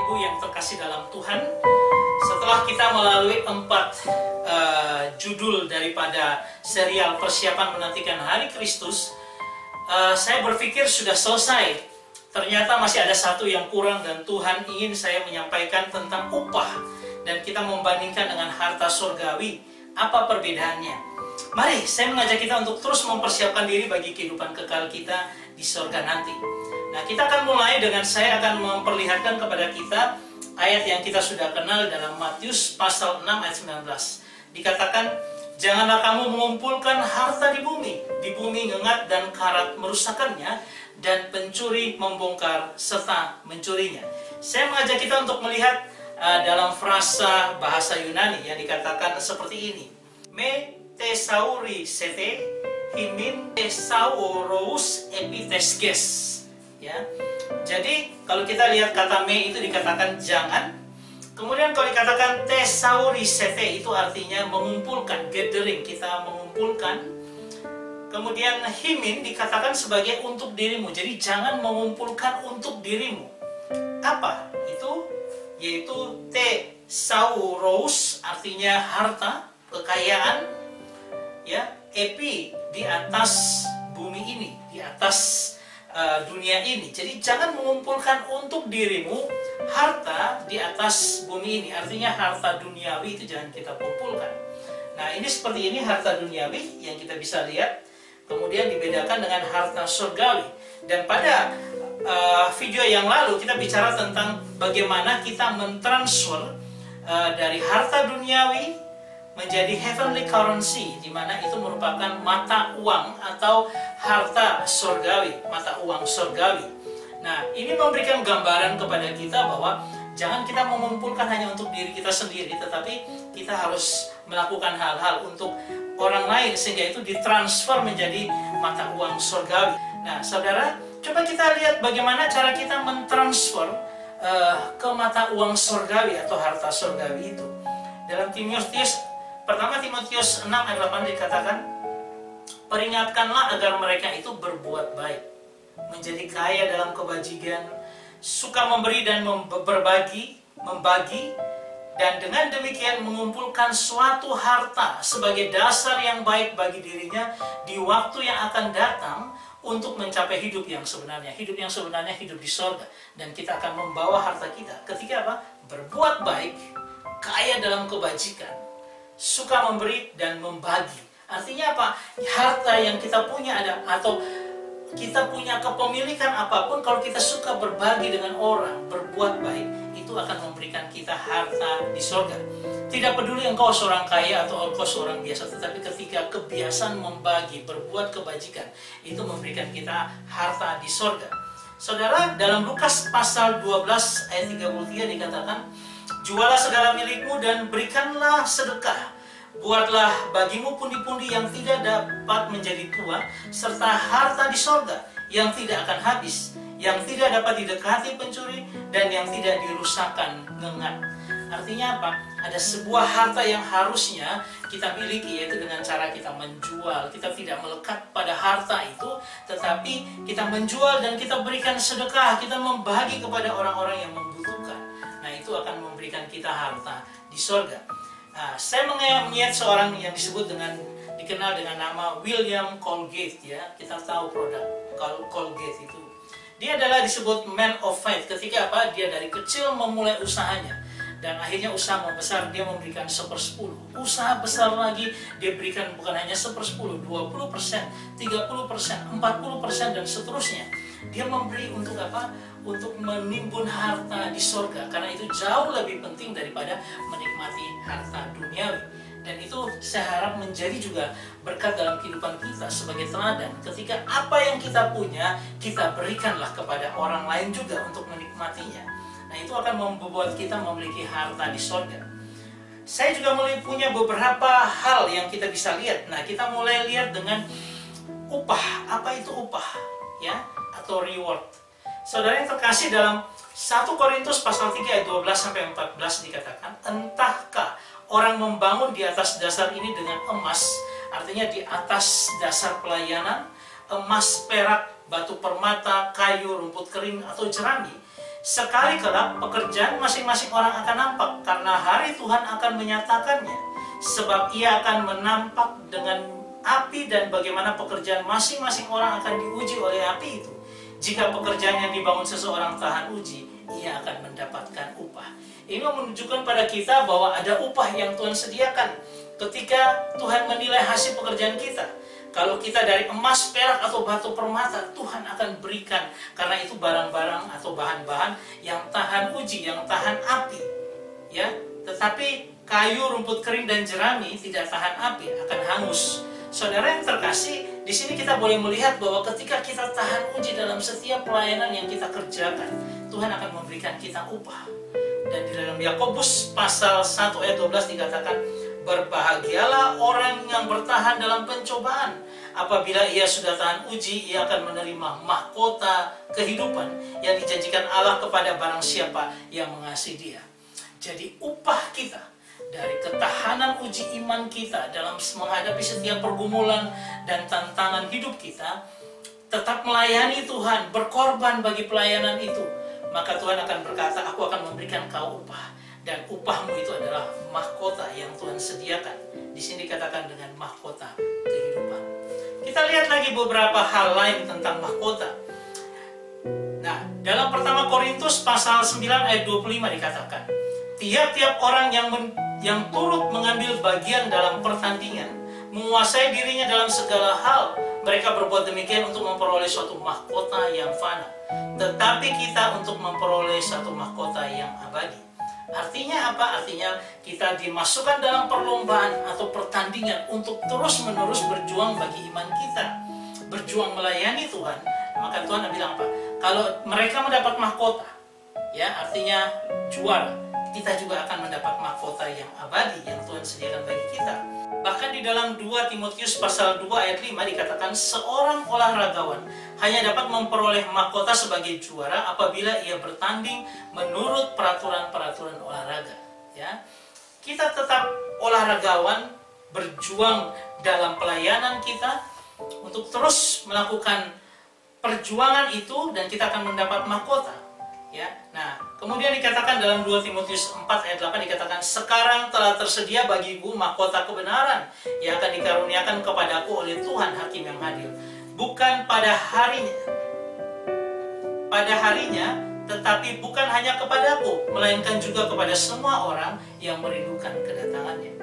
Ibu yang terkasih dalam Tuhan, setelah kita melalui 4 judul daripada serial persiapan menantikan hari Kristus, saya berpikir sudah selesai. Ternyata masih ada satu yang kurang dan Tuhan ingin saya menyampaikan tentang upah. Dan kita membandingkan dengan harta surgawi, apa perbedaannya. Mari, saya mengajak kita untuk terus mempersiapkan diri bagi kehidupan kekal kita di surga nanti. Nah, kita akan mulai dengan saya akan memperlihatkan kepada kita ayat yang kita sudah kenal dalam Matius pasal 6 ayat 19. Dikatakan, janganlah kamu mengumpulkan harta di bumi ngengat dan karat merusakannya, dan pencuri membongkar serta mencurinya. Saya mengajak kita untuk melihat dalam frasa bahasa Yunani yang dikatakan seperti ini. Me thesauri sete himin thesauros epiteskes. Ya. Jadi kalau kita lihat kata me itu dikatakan jangan. Kemudian kalau dikatakan thesauri sete itu artinya mengumpulkan, gathering, kita mengumpulkan. Kemudian himin dikatakan sebagai untuk dirimu. Jadi jangan mengumpulkan untuk dirimu. Apa itu? Yaitu thesauros artinya harta, kekayaan, ya, epi di atas bumi ini, di atas dunia ini. Jadi jangan mengumpulkan untuk dirimu harta di atas bumi ini. Artinya harta duniawi itu jangan kita kumpulkan. Nah, ini seperti ini harta duniawi yang kita bisa lihat. Kemudian dibedakan dengan harta surgawi. Dan pada video yang lalu kita bicara tentang bagaimana kita mentransfer dari harta duniawi menjadi heavenly currency, di mana itu merupakan mata uang atau harta surgawi, mata uang surgawi. Nah, ini memberikan gambaran kepada kita bahwa jangan kita mengumpulkan hanya untuk diri kita sendiri, tetapi kita harus melakukan hal-hal untuk orang lain sehingga itu ditransfer menjadi mata uang surgawi. Nah, saudara, coba kita lihat bagaimana cara kita mentransfer ke mata uang surgawi atau harta surgawi itu. Dalam Pertama Timotius 6 ayat 8 dikatakan, peringatkanlah agar mereka itu berbuat baik, menjadi kaya dalam kebajikan, suka memberi dan membagi, dan dengan demikian mengumpulkan suatu harta sebagai dasar yang baik bagi dirinya di waktu yang akan datang untuk mencapai hidup yang sebenarnya. Hidup yang sebenarnya hidup di sorga. Dan kita akan membawa harta kita ketika apa? Berbuat baik, kaya dalam kebajikan, suka memberi dan membagi. Artinya apa? Harta yang kita punya ada, atau kita punya kepemilikan apapun, kalau kita suka berbagi dengan orang, berbuat baik, itu akan memberikan kita harta di surga. Tidak peduli engkau seorang kaya atau engkau seorang biasa, tetapi ketika kebiasaan membagi, berbuat kebajikan, itu memberikan kita harta di surga. Saudara, dalam Lukas pasal 12 ayat 33 dikatakan, jualah segala milikmu dan berikanlah sedekah. Buatlah bagimu pundi-pundi yang tidak dapat menjadi tua, serta harta di sorga yang tidak akan habis, yang tidak dapat didekati pencuri, dan yang tidak dirusakkan ngengat. Artinya apa? Ada sebuah harta yang harusnya kita miliki, yaitu dengan cara kita menjual. Kita tidak melekat pada harta itu, tetapi kita menjual dan kita berikan sedekah, kita membagi kepada orang-orang yang membutuhkan. Nah, itu akan memberikan kita harta di surga. Nah, saya mengingat seorang yang dikenal dengan nama William Colgate, ya. Kita tahu produk Colgate itu. Dia adalah disebut man of faith. Ketika apa? Dia dari kecil memulai usahanya. Dan akhirnya usaha membesar, dia memberikan 1/10. Usaha besar lagi, dia berikan bukan hanya 1/10, 20%, 30%, 40%, dan seterusnya. Dia memberi untuk apa? Untuk menimbun harta di surga. Karena itu jauh lebih penting daripada menikmati harta duniawi. Dan itu saya harap menjadi juga berkat dalam kehidupan kita sebagai teladan. Ketika apa yang kita punya, kita berikanlah kepada orang lain juga untuk menikmatinya. Nah, itu akan membuat kita memiliki harta di surga. Saya juga mulai punya beberapa hal yang kita bisa lihat. Nah, kita mulai lihat dengan upah. Apa itu upah? Ya, atau reward. Saudara yang terkasih, dalam 1 Korintus pasal 3 ayat 12-14 dikatakan, entahkah orang membangun di atas dasar ini dengan emas, artinya di atas dasar pelayanan, emas, perak, batu permata, kayu, rumput kering, atau jerami. Sekali kelak pekerjaan masing-masing orang akan nampak, karena hari Tuhan akan menyatakannya. Sebab ia akan menampak dengan api, dan bagaimana pekerjaan masing-masing orang akan diuji oleh api itu. Jika pekerjaan yang dibangun seseorang tahan uji, ia akan mendapatkan upah. Ini menunjukkan pada kita bahwa ada upah yang Tuhan sediakan ketika Tuhan menilai hasil pekerjaan kita. Kalau kita dari emas, perak, atau batu permata, Tuhan akan berikan, karena itu barang-barang atau bahan-bahan yang tahan uji, yang tahan api. Ya, tetapi kayu, rumput kering, dan jerami tidak tahan api, akan hangus. Saudara yang terkasih, di sini kita boleh melihat bahwa ketika kita tahan uji dalam setiap pelayanan yang kita kerjakan, Tuhan akan memberikan kita upah. Dan di dalam Yakobus pasal 1 ayat 12 dikatakan, berbahagialah orang yang bertahan dalam pencobaan. Apabila ia sudah tahan uji, ia akan menerima mahkota kehidupan yang dijanjikan Allah kepada barang siapa yang mengasihi Dia. Jadi upah kita dari ketahanan uji iman kita dalam menghadapi setiap pergumulan dan tantangan hidup kita, tetap melayani Tuhan, berkorban bagi pelayanan itu, maka Tuhan akan berkata, aku akan memberikan kau upah. Dan upahmu itu adalah mahkota yang Tuhan sediakan. Di sini dikatakan dengan mahkota kehidupan. Kita lihat lagi beberapa hal lain tentang mahkota. Nah, dalam pertama Korintus pasal 9 ayat 25 dikatakan, tiap-tiap orang yang turut mengambil bagian dalam pertandingan, menguasai dirinya dalam segala hal, mereka berbuat demikian untuk memperoleh suatu mahkota yang fana. Tetapi kita untuk memperoleh satu mahkota yang abadi. Artinya apa? Artinya kita dimasukkan dalam perlombaan atau pertandingan untuk terus-menerus berjuang bagi iman kita, berjuang melayani Tuhan. Maka Tuhan bilang apa? Kalau mereka mendapat mahkota, ya artinya juara, kita juga akan mendapat mahkota yang abadi yang Tuhan sediakan bagi kita. Bahkan di dalam 2 Timotius pasal 2 ayat 5 dikatakan, seorang olahragawan hanya dapat memperoleh mahkota sebagai juara apabila ia bertanding menurut peraturan-peraturan olahraga. Ya, kita tetap olahragawan, berjuang dalam pelayanan kita untuk terus melakukan perjuangan itu, dan kita akan mendapat mahkota. Ya, nah, kemudian dikatakan dalam 2 Timotius 4 ayat 8 dikatakan, sekarang telah tersedia bagiku mahkota kebenaran yang akan dikaruniakan kepadaku oleh Tuhan Hakim yang adil. Bukan pada harinya, tetapi bukan hanya kepadaku, melainkan juga kepada semua orang yang merindukan kedatangannya.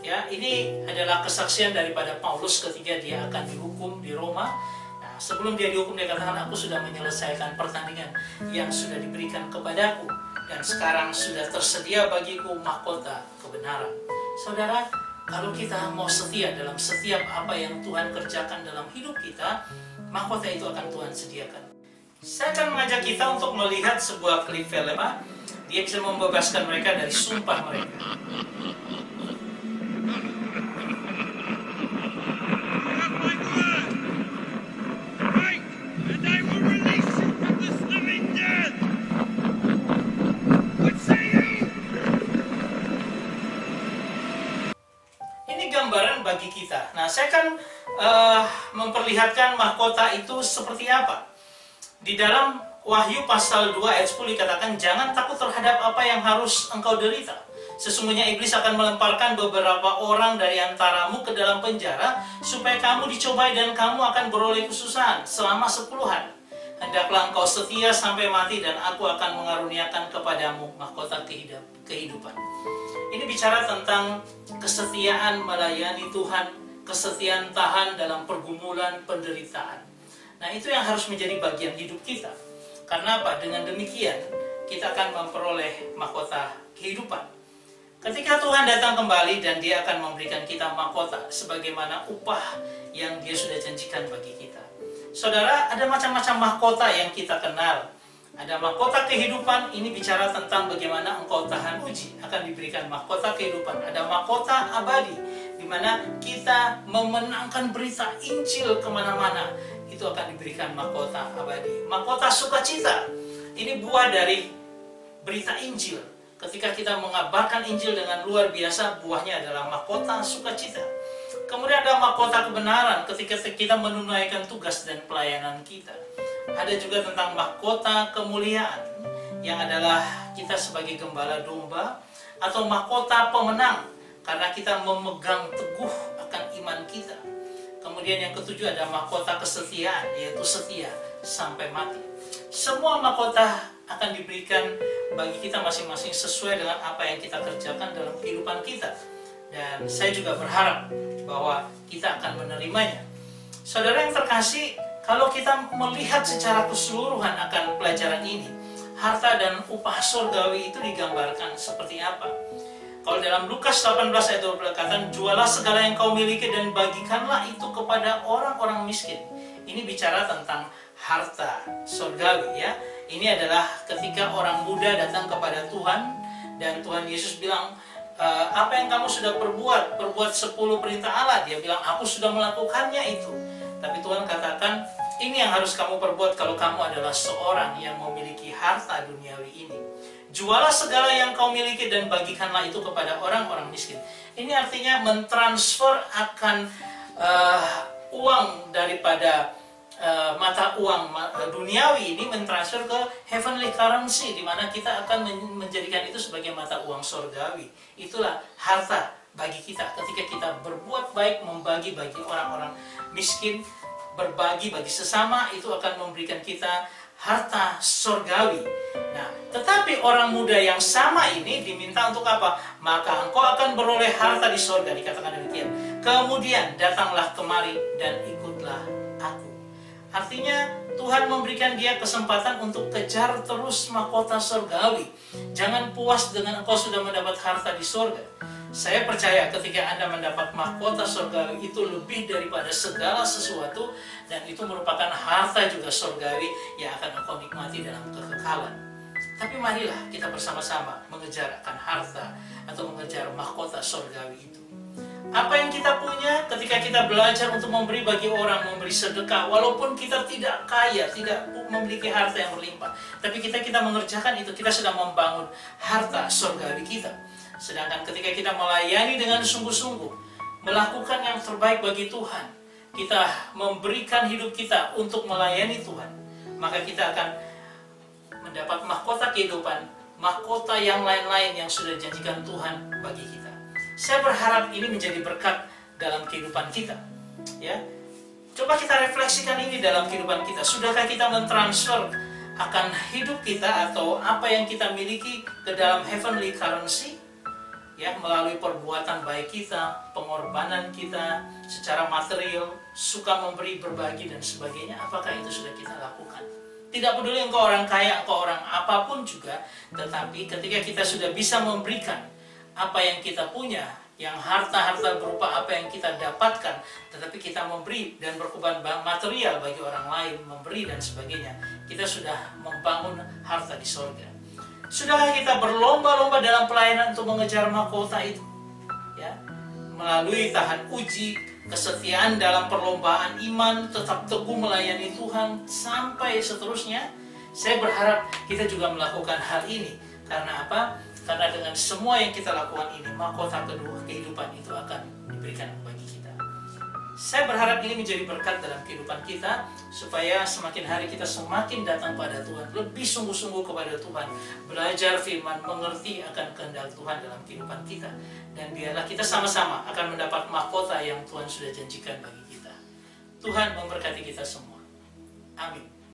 Ya, ini adalah kesaksian daripada Paulus ketika dia akan dihukum di Roma. Nah, sebelum dia dihukum, dia katakan, aku sudah menyelesaikan pertandingan yang sudah diberikan kepadaku, dan sekarang sudah tersedia bagiku mahkota kebenaran. Saudara, kalau kita mau setia dalam setiap apa yang Tuhan kerjakan dalam hidup kita, mahkota itu akan Tuhan sediakan. Saya akan mengajak kita untuk melihat sebuah klip film. Dia bisa membebaskan mereka dari sumpah mereka. Gambaran bagi kita. Nah, saya akan memperlihatkan mahkota itu seperti apa. Di dalam Wahyu pasal 2 ayat 10 dikatakan, jangan takut terhadap apa yang harus engkau derita. Sesungguhnya iblis akan melemparkan beberapa orang dari antaramu ke dalam penjara, supaya kamu dicobai dan kamu akan beroleh kesusahan selama 10 hari. Hendaklah engkau setia sampai mati, dan aku akan mengaruniakan kepadamu mahkota kehidupan. Ini bicara tentang kesetiaan melayani Tuhan, kesetiaan tahan dalam pergumulan penderitaan. Nah, itu yang harus menjadi bagian hidup kita. Karena apa? Dengan demikian, kita akan memperoleh mahkota kehidupan. Ketika Tuhan datang kembali, dan Dia akan memberikan kita mahkota sebagaimana upah yang Dia sudah janjikan bagi kita. Saudara, ada macam-macam mahkota yang kita kenal. Ada mahkota kehidupan, ini bicara tentang bagaimana engkau tahan uji, akan diberikan mahkota kehidupan. Ada mahkota abadi, di mana kita memenangkan berita Injil kemana-mana, itu akan diberikan mahkota abadi. Mahkota sukacita, ini buah dari berita Injil. Ketika kita mengabarkan Injil dengan luar biasa, buahnya adalah mahkota sukacita. Kemudian ada mahkota kebenaran ketika kita menunaikan tugas dan pelayanan kita. Ada juga tentang mahkota kemuliaan. yang adalah kita sebagai gembala domba, atau mahkota pemenang karena kita memegang teguh akan iman kita. Kemudian yang ketujuh ada mahkota kesetiaan, yaitu setia sampai mati. Semua mahkota akan diberikan bagi kita masing-masing sesuai dengan apa yang kita kerjakan dalam kehidupan kita. Dan saya juga berharap bahwa kita akan menerimanya. Saudara yang terkasih, kalau kita melihat secara keseluruhan akan pelajaran ini, harta dan upah surgawi itu digambarkan seperti apa? Kalau dalam Lukas 18 ayat 20 berkata, jualah segala yang kau miliki dan bagikanlah itu kepada orang-orang miskin. Ini bicara tentang harta surgawi, ya. Ini adalah ketika orang muda datang kepada Tuhan dan Tuhan Yesus bilang, apa yang kamu sudah perbuat 10 perintah Allah. Dia bilang, aku sudah melakukannya itu. Tapi Tuhan katakan, ini yang harus kamu perbuat kalau kamu adalah seorang yang memiliki harta duniawi ini. Jualah segala yang kau miliki dan bagikanlah itu kepada orang-orang miskin. Ini artinya mentransfer akan uang daripada mata uang duniawi ini, mentransfer ke heavenly currency, di mana kita akan menjadikan itu sebagai mata uang surgawi. Itulah harta bagi kita ketika kita berbuat baik, membagi bagi orang-orang miskin, berbagi bagi sesama, itu akan memberikan kita harta surgawi. Nah, tetapi orang muda yang sama ini diminta untuk apa? Maka engkau akan beroleh harta di surga, dikatakan demikian. Kemudian datanglah kemari dan ikutlah aku. Artinya Tuhan memberikan dia kesempatan untuk kejar terus mahkota surgawi. Jangan puas dengan engkau sudah mendapat harta di surga. Saya percaya ketika Anda mendapat mahkota surgawi itu lebih daripada segala sesuatu, dan itu merupakan harta juga surgawi yang akan engkau nikmati dalam kekekalan. Tapi marilah kita bersama-sama mengejar akan harta atau mengejar mahkota surgawi itu. Apa yang kita punya ketika kita belajar untuk memberi bagi orang, memberi sedekah, walaupun kita tidak kaya, tidak memiliki harta yang berlimpah, tapi kita mengerjakan itu, kita sedang membangun harta surgawi kita. Sedangkan ketika kita melayani dengan sungguh-sungguh, melakukan yang terbaik bagi Tuhan, kita memberikan hidup kita untuk melayani Tuhan, maka kita akan mendapat mahkota kehidupan, mahkota yang lain-lain yang sudah dijanjikan Tuhan bagi kita. Saya berharap ini menjadi berkat dalam kehidupan kita, ya. Coba kita refleksikan ini dalam kehidupan kita. Sudahkah kita mentransfer akan hidup kita atau apa yang kita miliki ke dalam heavenly currency? Ya, melalui perbuatan baik kita, pengorbanan kita secara material, suka memberi, berbagi dan sebagainya. Apakah itu sudah kita lakukan? Tidak peduli engkau orang kaya, engkau orang apapun juga, tetapi ketika kita sudah bisa memberikan apa yang kita punya, yang harta-harta berupa apa yang kita dapatkan, tetapi kita memberi dan berkorban material bagi orang lain, memberi dan sebagainya, kita sudah membangun harta di surga. Sudahkah kita berlomba-lomba dalam pelayanan untuk mengejar mahkota itu? Ya, melalui tahan uji, kesetiaan dalam perlombaan iman, tetap teguh melayani Tuhan, sampai seterusnya. Saya berharap kita juga melakukan hal ini. Karena apa? Karena dengan semua yang kita lakukan ini, mahkota kedua kehidupan itu akan diberikan bagi kita. Saya berharap ini menjadi berkat dalam kehidupan kita, supaya semakin hari kita semakin datang pada Tuhan, lebih sungguh-sungguh kepada Tuhan, belajar firman, mengerti akan kehendak Tuhan dalam kehidupan kita. Dan biarlah kita sama-sama akan mendapat mahkota yang Tuhan sudah janjikan bagi kita. Tuhan memberkati kita semua. Amin.